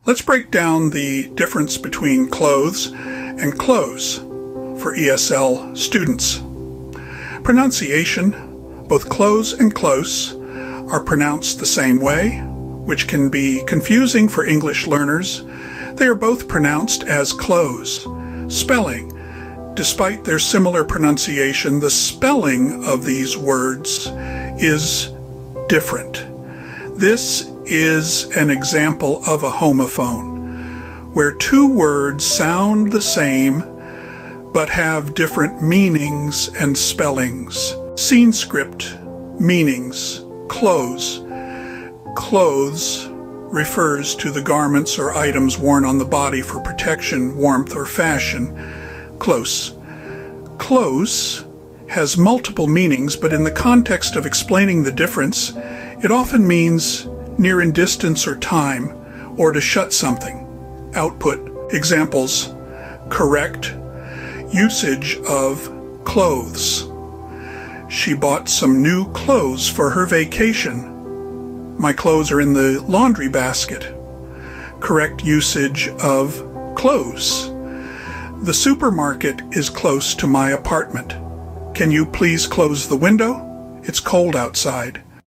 Let's break down the difference between clothes and close for ESL students. Pronunciation: both close and close are pronounced the same way, which can be confusing for English learners. They are both pronounced as close. Spelling: despite their similar pronunciation, the spelling of these words is different. This is an example of a homophone, where two words sound the same but have different meanings and spellings. Scene script meanings: clothes. Clothes refers to the garments or items worn on the body for protection, warmth, or fashion. Close. Close has multiple meanings, but in the context of explaining the difference, it often means near in distance or time, or to shut something. Output: examples: correct usage of clothes. She bought some new clothes for her vacation. My clothes are in the laundry basket. Correct usage of clothes. The supermarket is close to my apartment. Can you please close the window? It's cold outside.